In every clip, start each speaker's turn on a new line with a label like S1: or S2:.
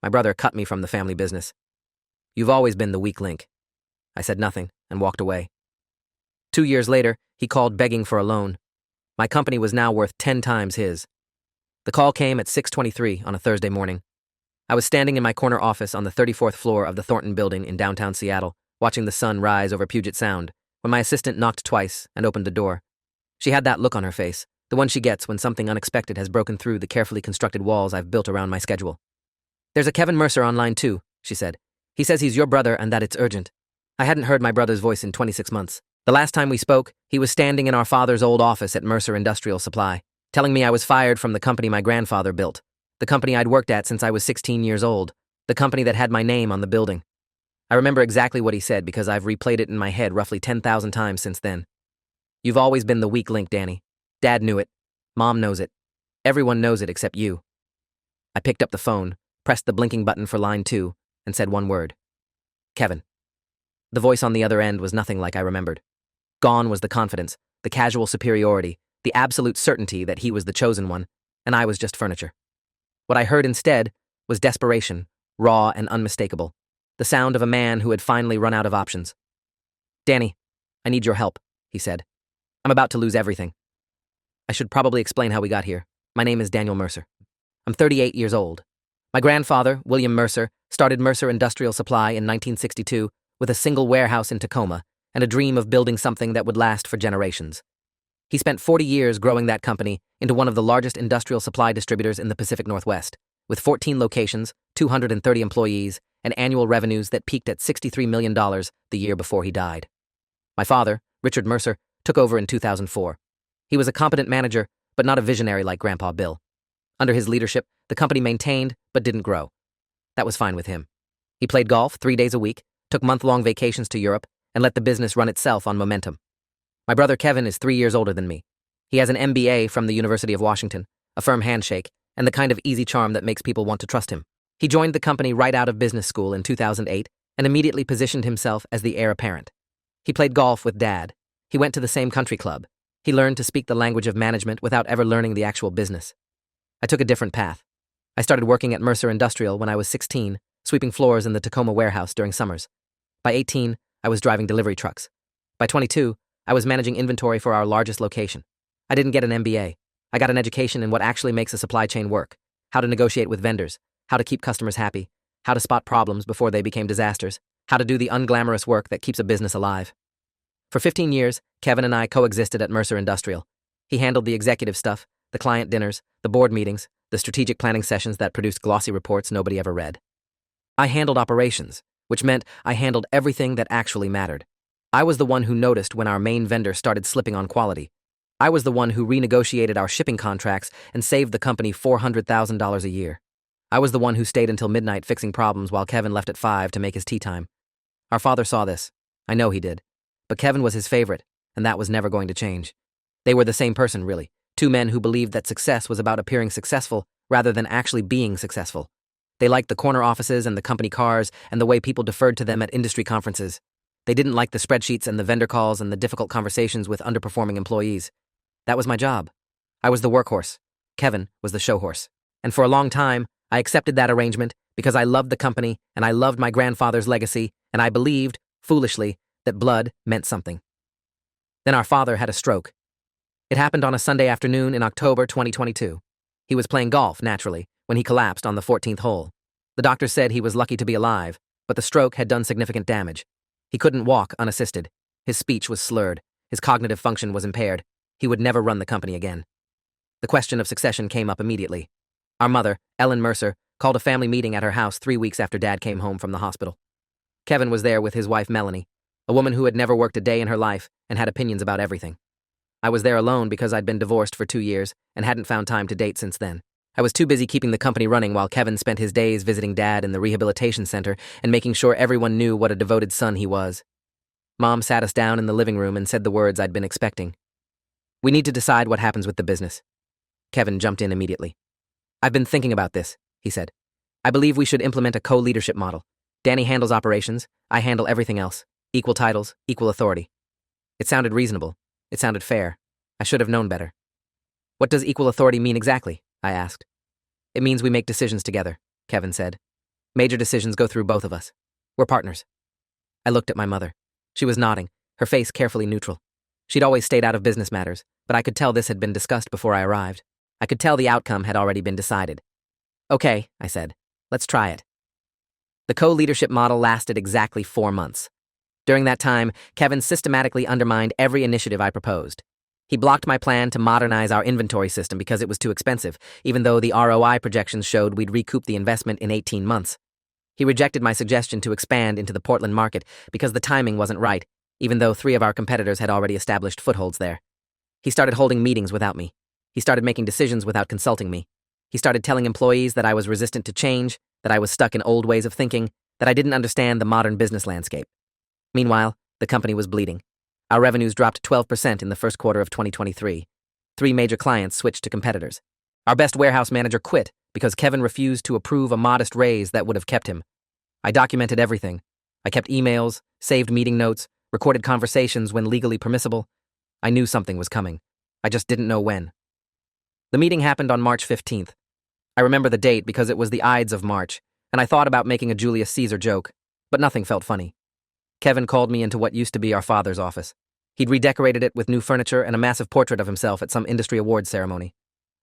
S1: My brother cut me from the family business. You've always been the weak link. I said nothing and walked away. 2 years later, he called begging for a loan. My company was now worth 10 times his. The call came at 6:23 on a Thursday morning. I was standing in my corner office on the 34th floor of the Thornton Building in downtown Seattle, watching the sun rise over Puget Sound, when my assistant knocked twice and opened the door. She had that look on her face, the one she gets when something unexpected has broken through the carefully constructed walls I've built around my schedule. "There's a Kevin Mercer on line 2, she said. "He says he's your brother and that it's urgent." I hadn't heard my brother's voice in 26 months. The last time we spoke, he was standing in our father's old office at Mercer Industrial Supply, telling me I was fired from the company my grandfather built, the company I'd worked at since I was 16 years old, the company that had my name on the building. I remember exactly what he said because I've replayed it in my head roughly 10,000 times since then. "You've always been the weak link, Danny. Dad knew it. Mom knows it. Everyone knows it except you." I picked up the phone, pressed the blinking button for line 2, and said one word. "Kevin." The voice on the other end was nothing like I remembered. Gone was the confidence, the casual superiority, the absolute certainty that he was the chosen one, and I was just furniture. What I heard instead was desperation, raw and unmistakable, the sound of a man who had finally run out of options. "Danny, I need your help," he said. "I'm about to lose everything." I should probably explain how we got here. My name is Daniel Mercer. I'm 38 years old. My grandfather, William Mercer, started Mercer Industrial Supply in 1962 with a single warehouse in Tacoma and a dream of building something that would last for generations. He spent 40 years growing that company into one of the largest industrial supply distributors in the Pacific Northwest, with 14 locations, 230 employees, and annual revenues that peaked at $63 million the year before he died. My father, Richard Mercer, took over in 2004. He was a competent manager, but not a visionary like Grandpa Bill. Under his leadership, the company maintained, but didn't grow. That was fine with him. He played golf 3 days a week, took month-long vacations to Europe, and let the business run itself on momentum. My brother Kevin is 3 years older than me. He has an MBA from the University of Washington, a firm handshake, and the kind of easy charm that makes people want to trust him. He joined the company right out of business school in 2008 and immediately positioned himself as the heir apparent. He played golf with Dad. He went to the same country club. He learned to speak the language of management without ever learning the actual business. I took a different path. I started working at Mercer Industrial when I was 16, sweeping floors in the Tacoma warehouse during summers. By 18, I was driving delivery trucks. By 22, I was managing inventory for our largest location. I didn't get an MBA. I got an education in what actually makes a supply chain work, how to negotiate with vendors, how to keep customers happy, how to spot problems before they became disasters, how to do the unglamorous work that keeps a business alive. For 15 years, Kevin and I coexisted at Mercer Industrial. He handled the executive stuff, the client dinners, the board meetings, the strategic planning sessions that produced glossy reports nobody ever read. I handled operations, which meant I handled everything that actually mattered. I was the one who noticed when our main vendor started slipping on quality. I was the one who renegotiated our shipping contracts and saved the company $400,000 a year. I was the one who stayed until midnight fixing problems while Kevin left at 5 to make his tea time. Our father saw this. I know he did. But Kevin was his favorite, and that was never going to change. They were the same person, really. Two men who believed that success was about appearing successful rather than actually being successful. They liked the corner offices and the company cars and the way people deferred to them at industry conferences. They didn't like the spreadsheets and the vendor calls and the difficult conversations with underperforming employees. That was my job. I was the workhorse. Kevin was the show horse. And for a long time, I accepted that arrangement because I loved the company and I loved my grandfather's legacy, and I believed, foolishly, that blood meant something. Then our father had a stroke. It happened on a Sunday afternoon in October 2022. He was playing golf, naturally, when he collapsed on the 14th hole. The doctor said he was lucky to be alive, but the stroke had done significant damage. He couldn't walk unassisted. His speech was slurred. His cognitive function was impaired. He would never run the company again. The question of succession came up immediately. Our mother, Ellen Mercer, called a family meeting at her house 3 weeks after Dad came home from the hospital. Kevin was there with his wife Melanie, a woman who had never worked a day in her life and had opinions about everything. I was there alone because I'd been divorced for 2 years and hadn't found time to date since then. I was too busy keeping the company running while Kevin spent his days visiting Dad in the rehabilitation center and making sure everyone knew what a devoted son he was. Mom sat us down in the living room and said the words I'd been expecting. "We need to decide what happens with the business." Kevin jumped in immediately. "I've been thinking about this," he said. "I believe we should implement a co-leadership model. Danny handles operations, I handle everything else. Equal titles, equal authority." It sounded reasonable. It sounded fair. I should have known better. "What does equal authority mean exactly?" I asked. "It means we make decisions together," Kevin said. Major decisions go through both of us. We're partners. I looked at my mother. She was nodding, her face carefully neutral. She'd always stayed out of business matters, but I could tell this had been discussed before I arrived. I could tell the outcome had already been decided. Okay, I said. Let's try it. The co-leadership model lasted exactly 4 months. During that time, Kevin systematically undermined every initiative I proposed. He blocked my plan to modernize our inventory system because it was too expensive, even though the ROI projections showed we'd recoup the investment in 18 months. He rejected my suggestion to expand into the Portland market because the timing wasn't right, even though 3 of our competitors had already established footholds there. He started holding meetings without me. He started making decisions without consulting me. He started telling employees that I was resistant to change, that I was stuck in old ways of thinking, that I didn't understand the modern business landscape. Meanwhile, the company was bleeding. Our revenues dropped 12% in the first quarter of 2023. 3 major clients switched to competitors. Our best warehouse manager quit because Kevin refused to approve a modest raise that would have kept him. I documented everything. I kept emails, saved meeting notes, recorded conversations when legally permissible. I knew something was coming. I just didn't know when. The meeting happened on March 15th. I remember the date because it was the Ides of March, and I thought about making a Julius Caesar joke, but nothing felt funny. Kevin called me into what used to be our father's office. He'd redecorated it with new furniture and a massive portrait of himself at some industry awards ceremony.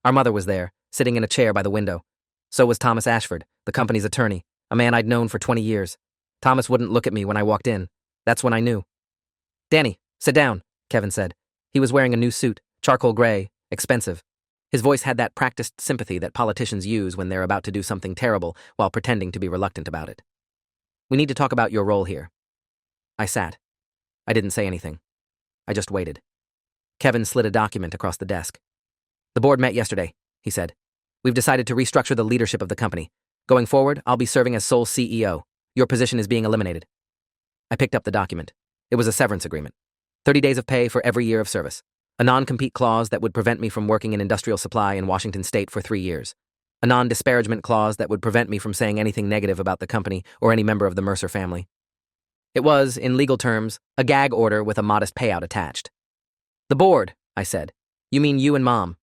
S1: Our mother was there, sitting in a chair by the window. So was Thomas Ashford, the company's attorney, a man I'd known for 20 years. Thomas wouldn't look at me when I walked in. That's when I knew. "Danny, sit down," Kevin said. He was wearing a new suit, charcoal gray, expensive. His voice had that practiced sympathy that politicians use when they're about to do something terrible while pretending to be reluctant about it. "We need to talk about your role here." I sat. I didn't say anything. I just waited. Kevin slid a document across the desk. "The board met yesterday," he said. "We've decided to restructure the leadership of the company. Going forward, I'll be serving as sole CEO. Your position is being eliminated." I picked up the document. It was a severance agreement. 30 days of pay for every year of service. A non-compete clause that would prevent me from working in industrial supply in Washington state for 3 years. A non-disparagement clause that would prevent me from saying anything negative about the company or any member of the Mercer family. It was, in legal terms, a gag order with a modest payout attached. "The board," I said. "You mean you and Mom?"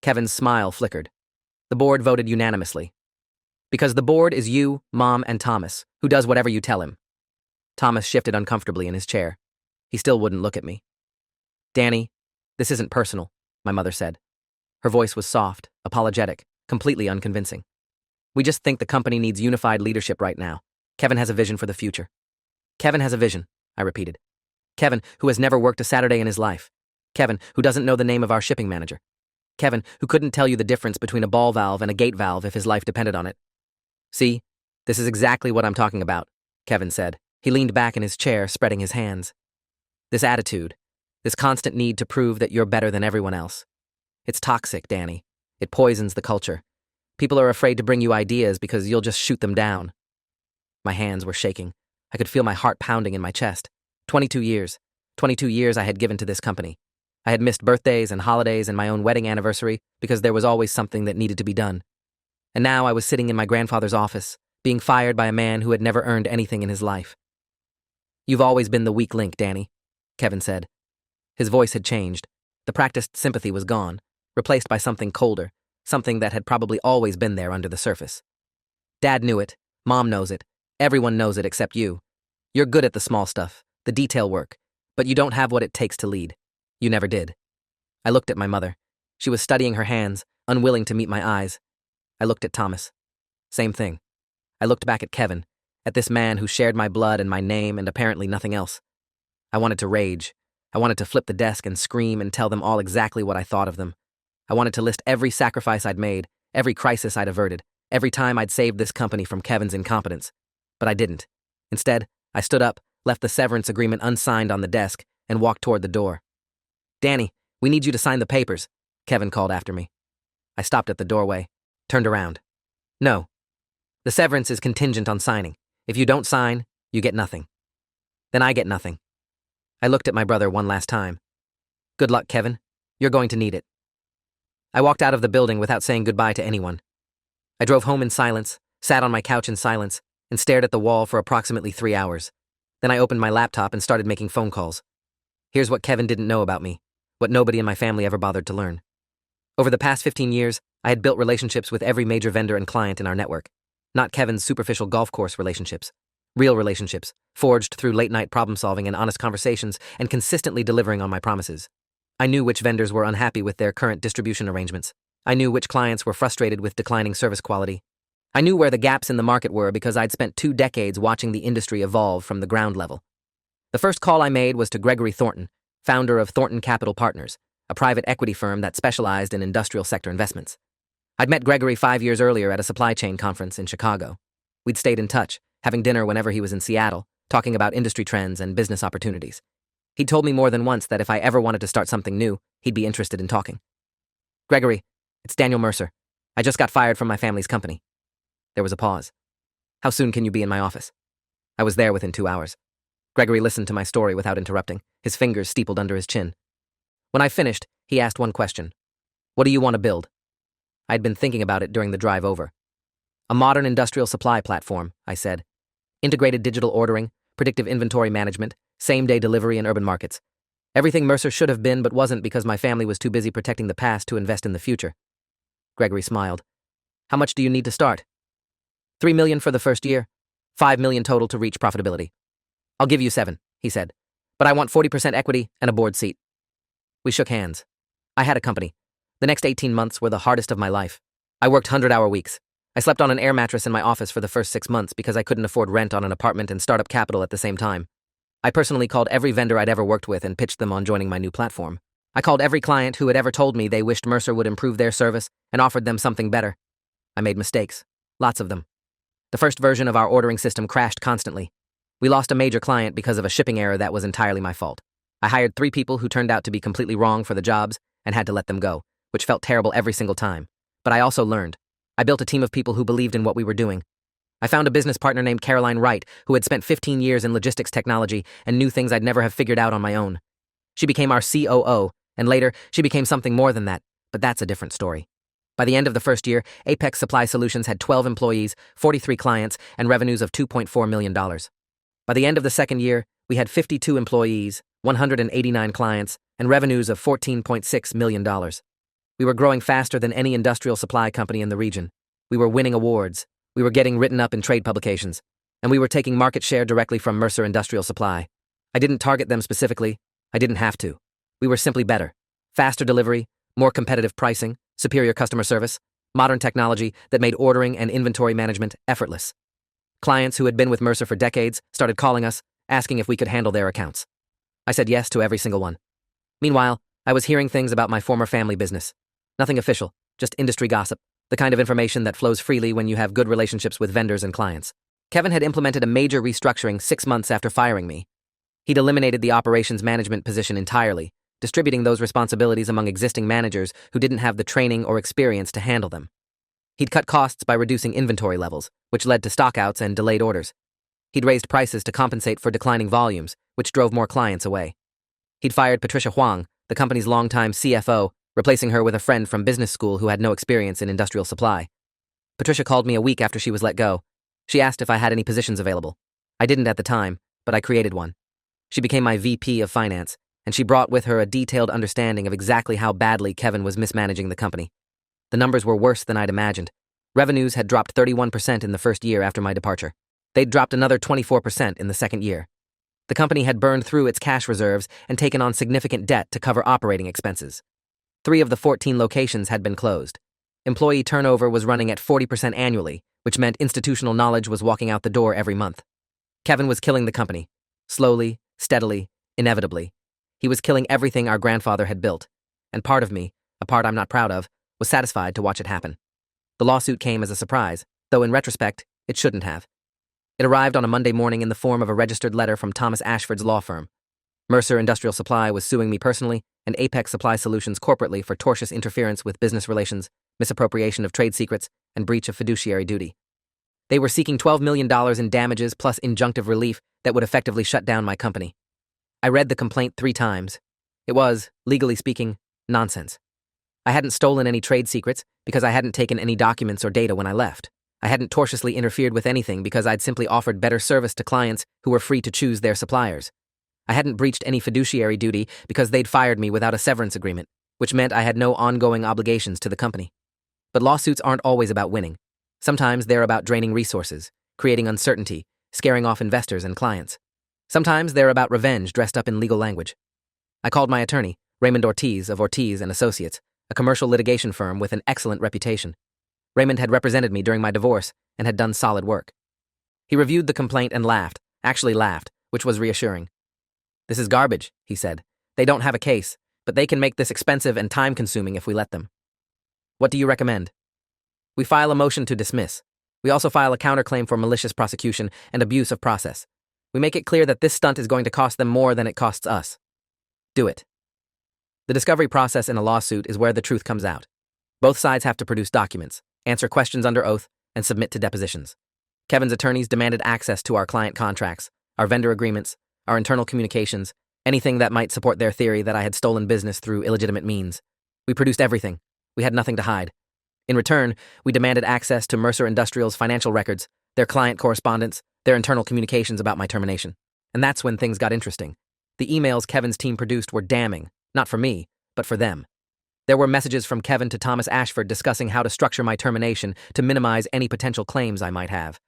S1: Kevin's smile flickered. "The board voted unanimously. Because the board is you, Mom, and Thomas, who does whatever you tell him." Thomas shifted uncomfortably in his chair. He still wouldn't look at me. "Danny, this isn't personal," my mother said. Her voice was soft, apologetic, completely unconvincing. "We just think the company needs unified leadership right now. Kevin has a vision for the future." "Kevin has a vision," I repeated. "Kevin, who has never worked a Saturday in his life. Kevin, who doesn't know the name of our shipping manager. Kevin, who couldn't tell you the difference between a ball valve and a gate valve if his life depended on it." "See, this is exactly what I'm talking about," Kevin said. He leaned back in his chair, spreading his hands. "This attitude, this constant need to prove that you're better than everyone else. It's toxic, Danny. It poisons the culture. People are afraid to bring you ideas because you'll just shoot them down." My hands were shaking. I could feel my heart pounding in my chest. 22 years. 22 years I had given to this company. I had missed birthdays and holidays and my own wedding anniversary because there was always something that needed to be done. And now I was sitting in my grandfather's office, being fired by a man who had never earned anything in his life. "You've always been the weak link, Danny," Kevin said. His voice had changed. The practiced sympathy was gone, replaced by something colder, something that had probably always been there under the surface. "Dad knew it. Mom knows it. Everyone knows it except you. You're good at the small stuff, the detail work, but you don't have what it takes to lead. You never did." I looked at my mother. She was studying her hands, unwilling to meet my eyes. I looked at Thomas. Same thing. I looked back at Kevin, at this man who shared my blood and my name and apparently nothing else. I wanted to rage. I wanted to flip the desk and scream and tell them all exactly what I thought of them. I wanted to list every sacrifice I'd made, every crisis I'd averted, every time I'd saved this company from Kevin's incompetence. But I didn't. Instead, I stood up, left the severance agreement unsigned on the desk, and walked toward the door. "Danny, we need you to sign the papers," Kevin called after me. I stopped at the doorway, turned around. "No. The severance is contingent on signing. If you don't sign, you get nothing." "Then I get nothing." I looked at my brother one last time. "Good luck, Kevin. You're going to need it." I walked out of the building without saying goodbye to anyone. I drove home in silence, sat on my couch in silence, and stared at the wall for approximately 3 hours. Then I opened my laptop and started making phone calls. Here's what Kevin didn't know about me, what nobody in my family ever bothered to learn. Over the past 15 years, I had built relationships with every major vendor and client in our network. Not Kevin's superficial golf course relationships. Real relationships, forged through late-night problem-solving and honest conversations, and consistently delivering on my promises. I knew which vendors were unhappy with their current distribution arrangements. I knew which clients were frustrated with declining service quality. I knew where the gaps in the market were because I'd spent 2 decades watching the industry evolve from the ground level. The first call I made was to Gregory Thornton, founder of Thornton Capital Partners, a private equity firm that specialized in industrial sector investments. I'd met Gregory 5 years earlier at a supply chain conference in Chicago. We'd stayed in touch, having dinner whenever he was in Seattle, talking about industry trends and business opportunities. He'd told me more than once that if I ever wanted to start something new, he'd be interested in talking. "Gregory, it's Daniel Mercer. I just got fired from my family's company." There was a pause. "How soon can you be in my office?" I was there within 2 hours. Gregory listened to my story without interrupting, his fingers steepled under his chin. When I finished, he asked one question. "What do you want to build?" I'd been thinking about it during the drive over. "A modern industrial supply platform," I said. "Integrated digital ordering, predictive inventory management, same-day delivery in urban markets. Everything Mercer should have been but wasn't because my family was too busy protecting the past to invest in the future." Gregory smiled. "How much do you need to start?" $3 million for the first year, $5 million total to reach profitability." "I'll give you 7, he said. "But I want 40% equity and a board seat." We shook hands. I had a company. The next 18 months were the hardest of my life. I worked 100-hour weeks. I slept on an air mattress in my office for the first 6 months because I couldn't afford rent on an apartment and startup capital at the same time. I personally called every vendor I'd ever worked with and pitched them on joining my new platform. I called every client who had ever told me they wished Mercer would improve their service and offered them something better. I made mistakes. Lots of them. The first version of our ordering system crashed constantly. We lost a major client because of a shipping error that was entirely my fault. I hired 3 people who turned out to be completely wrong for the jobs and had to let them go, which felt terrible every single time. But I also learned. I built a team of people who believed in what we were doing. I found a business partner named Caroline Wright, who had spent 15 years in logistics technology and knew things I'd never have figured out on my own. She became our COO, and later, she became something more than that, but that's a different story. By the end of the first year, Apex Supply Solutions had 12 employees, 43 clients, and revenues of $2.4 million. By the end of the second year, we had 52 employees, 189 clients, and revenues of $14.6 million. We were growing faster than any industrial supply company in the region. We were winning awards. We were getting written up in trade publications. And we were taking market share directly from Mercer Industrial Supply. I didn't target them specifically. I didn't have to. We were simply better. Faster delivery, more competitive pricing, superior customer service, modern technology that made ordering and inventory management effortless. Clients who had been with Mercer for decades started calling us, asking if we could handle their accounts. I said yes to every single one. Meanwhile, I was hearing things about my former family business. Nothing official, just industry gossip, the kind of information that flows freely when you have good relationships with vendors and clients. Kevin had implemented a major restructuring 6 months after firing me. He'd eliminated the operations management position entirely, distributing those responsibilities among existing managers who didn't have the training or experience to handle them. He'd cut costs by reducing inventory levels, which led to stockouts and delayed orders. He'd raised prices to compensate for declining volumes, which drove more clients away. He'd fired Patricia Huang, the company's longtime CFO, replacing her with a friend from business school who had no experience in industrial supply. Patricia called me a week after she was let go. She asked if I had any positions available. I didn't at the time, but I created one. She became my VP of finance, and she brought with her a detailed understanding of exactly how badly Kevin was mismanaging the company. The numbers were worse than I'd imagined. Revenues had dropped 31% in the first year after my departure. They'd dropped another 24% in the second year. The company had burned through its cash reserves and taken on significant debt to cover operating expenses. 3 of the 14 locations had been closed. Employee turnover was running at 40% annually, which meant institutional knowledge was walking out the door every month. Kevin was killing the company. Slowly, steadily, inevitably. He was killing everything our grandfather had built. And part of me, a part I'm not proud of, was satisfied to watch it happen. The lawsuit came as a surprise, though in retrospect, it shouldn't have. It arrived on a Monday morning in the form of a registered letter from Thomas Ashford's law firm. Mercer Industrial Supply was suing me personally and Apex Supply Solutions corporately for tortious interference with business relations, misappropriation of trade secrets, and breach of fiduciary duty. They were seeking $12 million in damages plus injunctive relief that would effectively shut down my company. I read the complaint 3 times. It was, legally speaking, nonsense. I hadn't stolen any trade secrets because I hadn't taken any documents or data when I left. I hadn't tortiously interfered with anything because I'd simply offered better service to clients who were free to choose their suppliers. I hadn't breached any fiduciary duty because they'd fired me without a severance agreement, which meant I had no ongoing obligations to the company. But lawsuits aren't always about winning. Sometimes they're about draining resources, creating uncertainty, scaring off investors and clients. Sometimes they're about revenge dressed up in legal language. I called my attorney, Raymond Ortiz of Ortiz and Associates, a commercial litigation firm with an excellent reputation. Raymond had represented me during my divorce and had done solid work. He reviewed the complaint and laughed, actually laughed, which was reassuring. "This is garbage," he said. "They don't have a case, but they can make this expensive and time-consuming if we let them." "What do you recommend?" "We file a motion to dismiss. We also file a counterclaim for malicious prosecution and abuse of process. We make it clear that this stunt is going to cost them more than it costs us." "Do it." The discovery process in a lawsuit is where the truth comes out. Both sides have to produce documents, answer questions under oath, and submit to depositions. Kevin's attorneys demanded access to our client contracts, our vendor agreements, our internal communications, anything that might support their theory that I had stolen business through illegitimate means. We produced everything. We had nothing to hide. In return, we demanded access to Mercer Industrial's financial records, their client correspondence, their internal communications about my termination. And that's when things got interesting. The emails Kevin's team produced were damning, not for me, but for them. There were messages from Kevin to Thomas Ashford discussing how to structure my termination to minimize any potential claims I might have.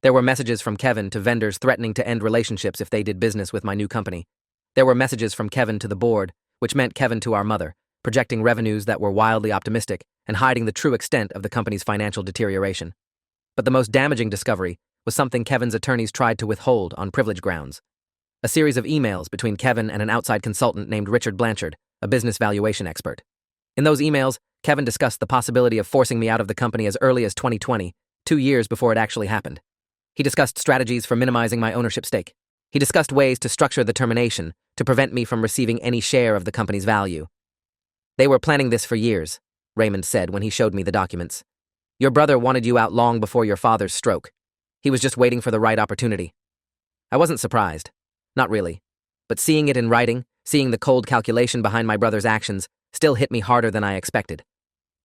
S1: There were messages from Kevin to vendors threatening to end relationships if they did business with my new company. There were messages from Kevin to the board, which meant Kevin to our mother, projecting revenues that were wildly optimistic and hiding the true extent of the company's financial deterioration. But the most damaging discovery was something Kevin's attorneys tried to withhold on privilege grounds. A series of emails between Kevin and an outside consultant named Richard Blanchard, a business valuation expert. In those emails, Kevin discussed the possibility of forcing me out of the company as early as 2020, 2 years before it actually happened. He discussed strategies for minimizing my ownership stake. He discussed ways to structure the termination to prevent me from receiving any share of the company's value. "They were planning this for years," Raymond said when he showed me the documents. "Your brother wanted you out long before your father's stroke. He was just waiting for the right opportunity." I wasn't surprised. Not really. But seeing it in writing, seeing the cold calculation behind my brother's actions, still hit me harder than I expected.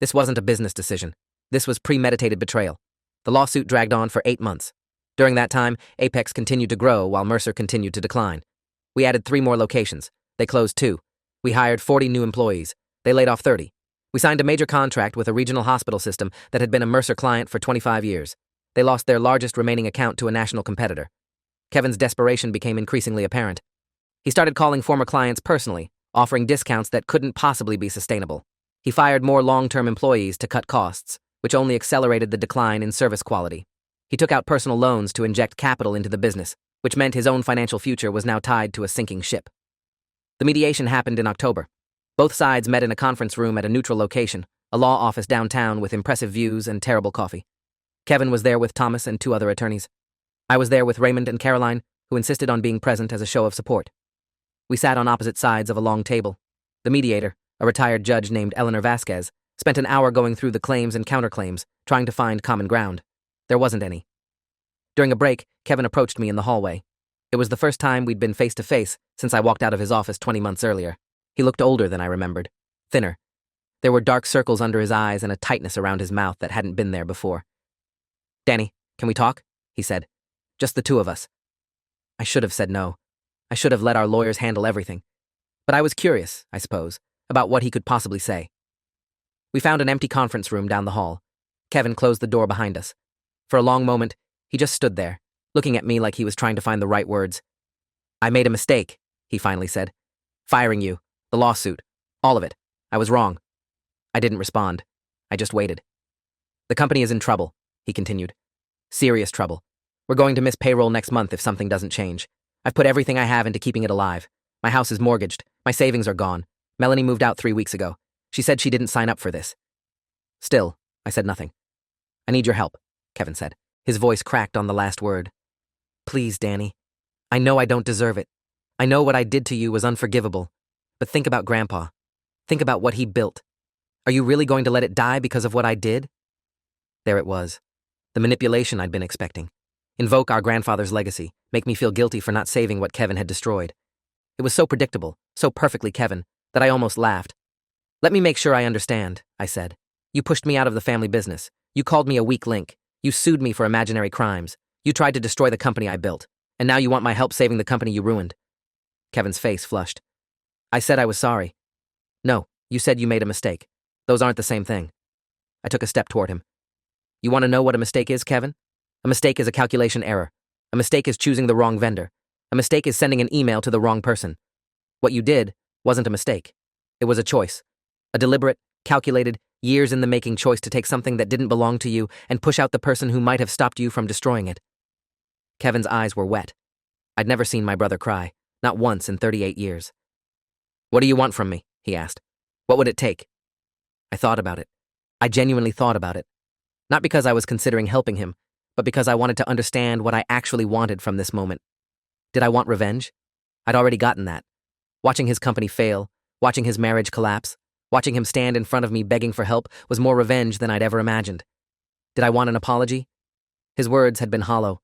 S1: This wasn't a business decision. This was premeditated betrayal. The lawsuit dragged on for 8 months. During that time, Apex continued to grow while Mercer continued to decline. We added 3 more locations. They closed 2. We hired 40 new employees. They laid off 30. We signed a major contract with a regional hospital system that had been a Mercer client for 25 years. They lost their largest remaining account to a national competitor. Kevin's desperation became increasingly apparent. He started calling former clients personally, offering discounts that couldn't possibly be sustainable. He fired more long-term employees to cut costs, which only accelerated the decline in service quality. He took out personal loans to inject capital into the business, which meant his own financial future was now tied to a sinking ship. The mediation happened in October. Both sides met in a conference room at a neutral location, a law office downtown with impressive views and terrible coffee. Kevin was there with Thomas and 2 other attorneys. I was there with Raymond and Caroline, who insisted on being present as a show of support. We sat on opposite sides of a long table. The mediator, a retired judge named Eleanor Vasquez, spent an hour going through the claims and counterclaims, trying to find common ground. There wasn't any. During a break, Kevin approached me in the hallway. It was the first time we'd been face-to-face since I walked out of his office 20 months earlier. He looked older than I remembered, thinner. There were dark circles under his eyes and a tightness around his mouth that hadn't been there before. "Danny, can we talk?" he said. "Just the 2 of us." I should have said no. I should have let our lawyers handle everything. But I was curious, I suppose, about what he could possibly say. We found an empty conference room down the hall. Kevin closed the door behind us. For a long moment, he just stood there, looking at me like he was trying to find the right words. "I made a mistake," he finally said. "Firing you, the lawsuit, all of it. I was wrong." I didn't respond. I just waited. "The company is in trouble," he continued. "Serious trouble. We're going to miss payroll next month if something doesn't change. I've put everything I have into keeping it alive. My house is mortgaged. My savings are gone. Melanie moved out 3 weeks ago. She said she didn't sign up for this." Still, I said nothing. "I need your help," Kevin said. His voice cracked on the last word. "Please, Danny. I know I don't deserve it. I know what I did to you was unforgivable. But think about Grandpa. Think about what he built. Are you really going to let it die because of what I did?" There it was. The manipulation I'd been expecting. Invoke our grandfather's legacy, make me feel guilty for not saving what Kevin had destroyed. It was so predictable, so perfectly Kevin, that I almost laughed. "Let me make sure I understand," I said. "You pushed me out of the family business. You called me a weak link. You sued me for imaginary crimes. You tried to destroy the company I built. And now you want my help saving the company you ruined." Kevin's face flushed. "I said I was sorry." "No, you said you made a mistake. Those aren't the same thing." I took a step toward him. You want to know what a mistake is, Kevin? A mistake is a calculation error. A mistake is choosing the wrong vendor. A mistake is sending an email to the wrong person. What you did wasn't a mistake. It was a choice. A deliberate, calculated, years in the making choice to take something that didn't belong to you and push out the person who might have stopped you from destroying it. Kevin's eyes were wet. I'd never seen my brother cry, not once in 38 years. What do you want from me? He asked. What would it take? I thought about it. I genuinely thought about it. Not because I was considering helping him, but because I wanted to understand what I actually wanted from this moment. Did I want revenge? I'd already gotten that. Watching his company fail, watching his marriage collapse, watching him stand in front of me begging for help was more revenge than I'd ever imagined. Did I want an apology? His words had been hollow.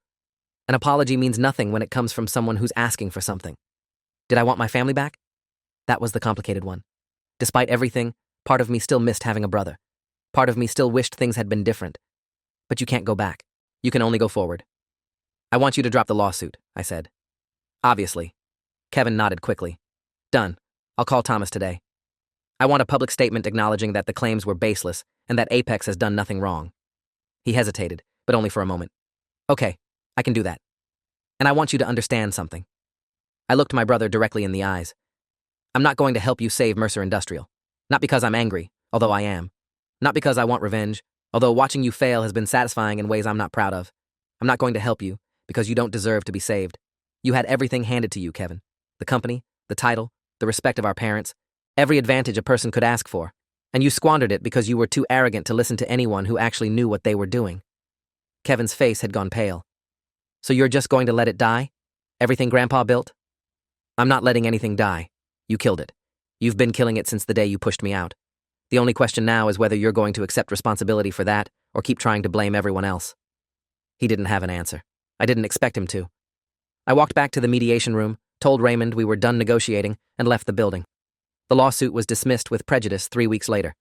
S1: An apology means nothing when it comes from someone who's asking for something. Did I want my family back? That was the complicated one. Despite everything, part of me still missed having a brother. Part of me still wished things had been different. But you can't go back. You can only go forward. I want you to drop the lawsuit, I said. Obviously. Kevin nodded quickly. Done. I'll call Thomas today. I want a public statement acknowledging that the claims were baseless and that Apex has done nothing wrong. He hesitated, but only for a moment. Okay, I can do that. And I want you to understand something. I looked my brother directly in the eyes. I'm not going to help you save Mercer Industrial. Not because I'm angry, although I am. Not because I want revenge, although watching you fail has been satisfying in ways I'm not proud of. I'm not going to help you because you don't deserve to be saved. You had everything handed to you, Kevin. The company, the title, the respect of our parents, every advantage a person could ask for. And you squandered it because you were too arrogant to listen to anyone who actually knew what they were doing. Kevin's face had gone pale. So you're just going to let it die? Everything Grandpa built? I'm not letting anything die. You killed it. You've been killing it since the day you pushed me out. The only question now is whether you're going to accept responsibility for that or keep trying to blame everyone else. He didn't have an answer. I didn't expect him to. I walked back to the mediation room, told Raymond we were done negotiating, and left the building. The lawsuit was dismissed with prejudice 3 weeks later.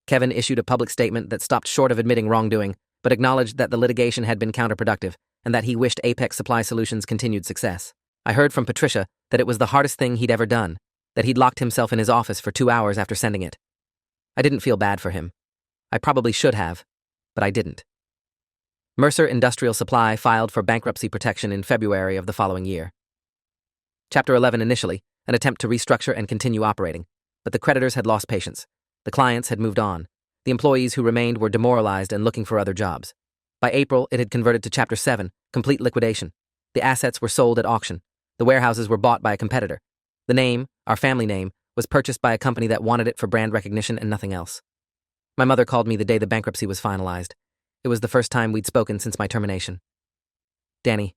S1: Kevin issued a public statement that stopped short of admitting wrongdoing, but acknowledged that the litigation had been counterproductive and that he wished Apex Supply Solutions' continued success. I heard from Patricia that it was the hardest thing he'd ever done, that he'd locked himself in his office for 2 hours after sending it. I didn't feel bad for him. I probably should have, but I didn't. Mercer Industrial Supply filed for bankruptcy protection in February of the following year. Chapter 11 initially, an attempt to restructure and continue operating, but the creditors had lost patience. The clients had moved on. The employees who remained were demoralized and looking for other jobs. By April, it had converted to Chapter 7, complete liquidation. The assets were sold at auction. The warehouses were bought by a competitor. The name, our family name, was purchased by a company that wanted it for brand recognition and nothing else. My mother called me the day the bankruptcy was finalized. It was the first time we'd spoken since my termination. Danny,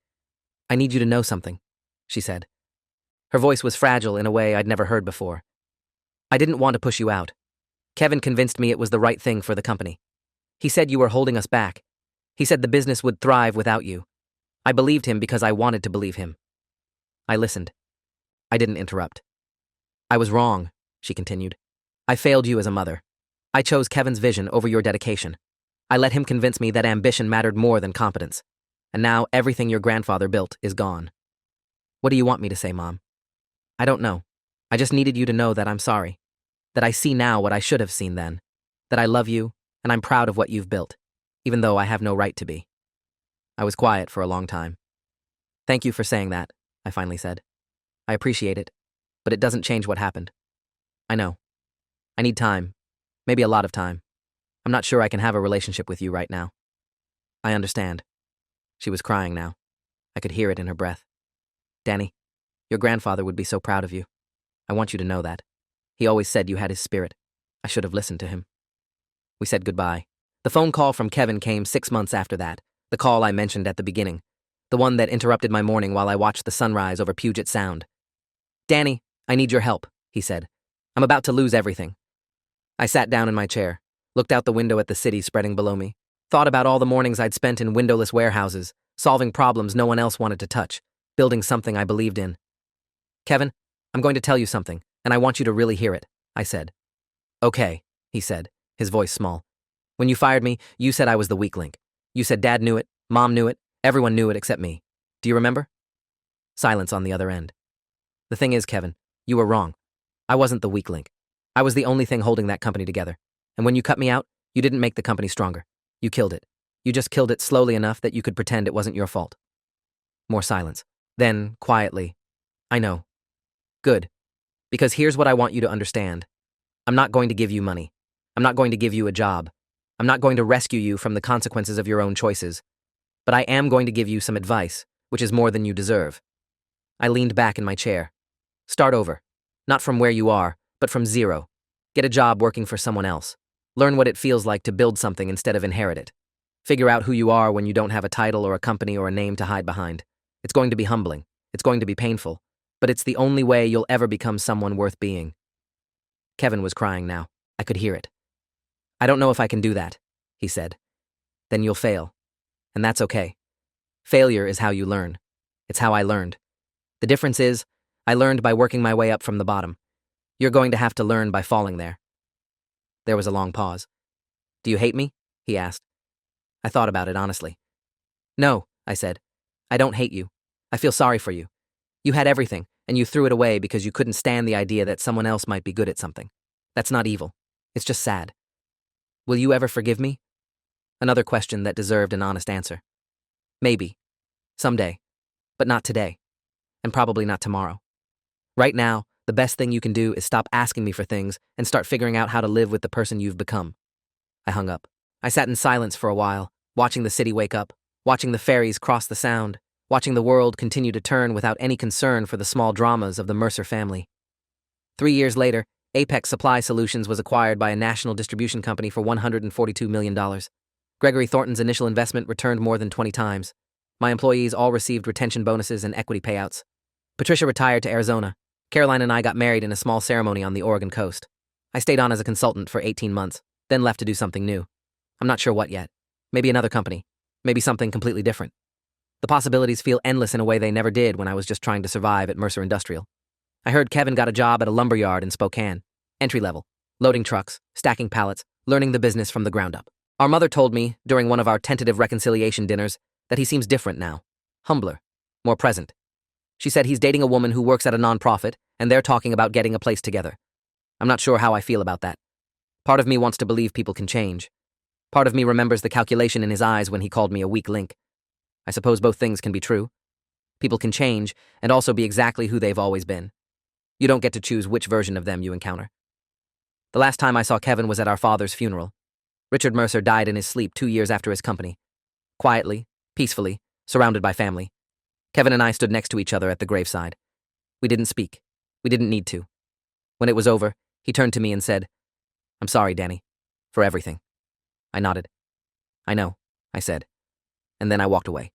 S1: I need you to know something, she said. Her voice was fragile in a way I'd never heard before. I didn't want to push you out. Kevin convinced me it was the right thing for the company. He said you were holding us back. He said the business would thrive without you. I believed him because I wanted to believe him. I listened. I didn't interrupt. I was wrong, she continued. I failed you as a mother. I chose Kevin's vision over your dedication. I let him convince me that ambition mattered more than competence. And now everything your grandfather built is gone. What do you want me to say, Mom? I don't know. I just needed you to know that I'm sorry. That I see now what I should have seen then. That I love you, and I'm proud of what you've built, even though I have no right to be. I was quiet for a long time. Thank you for saying that, I finally said. I appreciate it, but it doesn't change what happened. I know. I need time. Maybe a lot of time. I'm not sure I can have a relationship with you right now. I understand. She was crying now. I could hear it in her breath. Danny, your grandfather would be so proud of you. I want you to know that. He always said you had his spirit. I should have listened to him. We said goodbye. The phone call from Kevin came 6 months after that, the call I mentioned at the beginning, the one that interrupted my morning while I watched the sunrise over Puget Sound. Danny, I need your help, he said. I'm about to lose everything. I sat down in my chair, looked out the window at the city spreading below me, thought about all the mornings I'd spent in windowless warehouses, solving problems no one else wanted to touch, building something I believed in. Kevin, I'm going to tell you something, and I want you to really hear it, I said. Okay, he said, his voice small. When you fired me, you said I was the weak link. You said Dad knew it, Mom knew it, everyone knew it except me. Do you remember? Silence on the other end. The thing is, Kevin, you were wrong. I wasn't the weak link. I was the only thing holding that company together. And when you cut me out, you didn't make the company stronger. You killed it. You just killed it slowly enough that you could pretend it wasn't your fault. More silence. Then, quietly, I know. Good. Because here's what I want you to understand. I'm not going to give you money. I'm not going to give you a job. I'm not going to rescue you from the consequences of your own choices. But I am going to give you some advice, which is more than you deserve. I leaned back in my chair. Start over. Not from where you are, but from zero. Get a job working for someone else. Learn what it feels like to build something instead of inherit it. Figure out who you are when you don't have a title or a company or a name to hide behind. It's going to be humbling. It's going to be painful. But it's the only way you'll ever become someone worth being. Kevin was crying now. I could hear it. I don't know if I can do that, he said. Then you'll fail. And that's okay. Failure is how you learn. It's how I learned. The difference is, I learned by working my way up from the bottom. You're going to have to learn by falling there. There was a long pause. Do you hate me? He asked. I thought about it honestly. No, I said. I don't hate you. I feel sorry for you. You had everything, and you threw it away because you couldn't stand the idea that someone else might be good at something. That's not evil. It's just sad. Will you ever forgive me? Another question that deserved an honest answer. Maybe. Someday. But not today. And probably not tomorrow. Right now, the best thing you can do is stop asking me for things and start figuring out how to live with the person you've become. I hung up. I sat in silence for a while, watching the city wake up, watching the ferries cross the Sound, watching the world continue to turn without any concern for the small dramas of the Mercer family. 3 years later, Apex Supply Solutions was acquired by a national distribution company for $142 million. Gregory Thornton's initial investment returned more than 20 times. My employees all received retention bonuses and equity payouts. Patricia retired to Arizona. Caroline and I got married in a small ceremony on the Oregon coast. I stayed on as a consultant for 18 months, then left to do something new. I'm not sure what yet. Maybe another company. Maybe something completely different. The possibilities feel endless in a way they never did when I was just trying to survive at Mercer Industrial. I heard Kevin got a job at a lumber yard in Spokane. Entry level. Loading trucks, stacking pallets, learning the business from the ground up. Our mother told me, during one of our tentative reconciliation dinners, that he seems different now. Humbler. More present. She said he's dating a woman who works at a nonprofit, and they're talking about getting a place together. I'm not sure how I feel about that. Part of me wants to believe people can change. Part of me remembers the calculation in his eyes when he called me a weak link. I suppose both things can be true. People can change and also be exactly who they've always been. You don't get to choose which version of them you encounter. The last time I saw Kevin was at our father's funeral. Richard Mercer died in his sleep 2 years after his company. Quietly, peacefully, surrounded by family. Kevin and I stood next to each other at the graveside. We didn't speak. We didn't need to. When it was over, he turned to me and said, "I'm sorry, Danny, for everything." I nodded. "I know," I said. And then I walked away.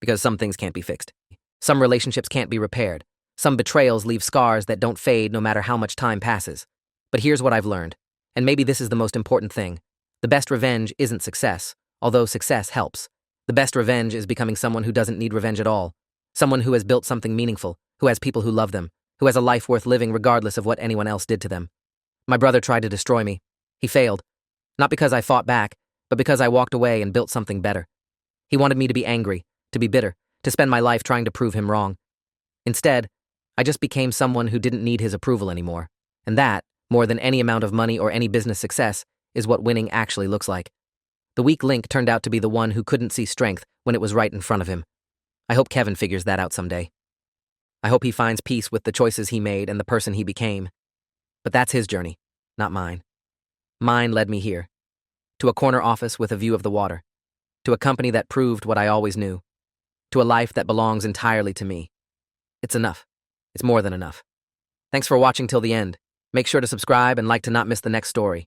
S1: Because some things can't be fixed. Some relationships can't be repaired. Some betrayals leave scars that don't fade no matter how much time passes. But here's what I've learned, and maybe this is the most important thing. The best revenge isn't success, although success helps. The best revenge is becoming someone who doesn't need revenge at all. Someone who has built something meaningful, who has people who love them, who has a life worth living regardless of what anyone else did to them. My brother tried to destroy me. He failed. Not because I fought back, but because I walked away and built something better. He wanted me to be angry, to be bitter, to spend my life trying to prove him wrong. Instead, I just became someone who didn't need his approval anymore. And that, more than any amount of money or any business success, is what winning actually looks like. The weak link turned out to be the one who couldn't see strength when it was right in front of him. I hope Kevin figures that out someday. I hope he finds peace with the choices he made and the person he became. But that's his journey, not mine. Mine led me here. To a corner office with a view of the water. To a company that proved what I always knew. To a life that belongs entirely to me. It's enough. It's more than enough. Thanks for watching till the end. Make sure to subscribe and like to not miss the next story.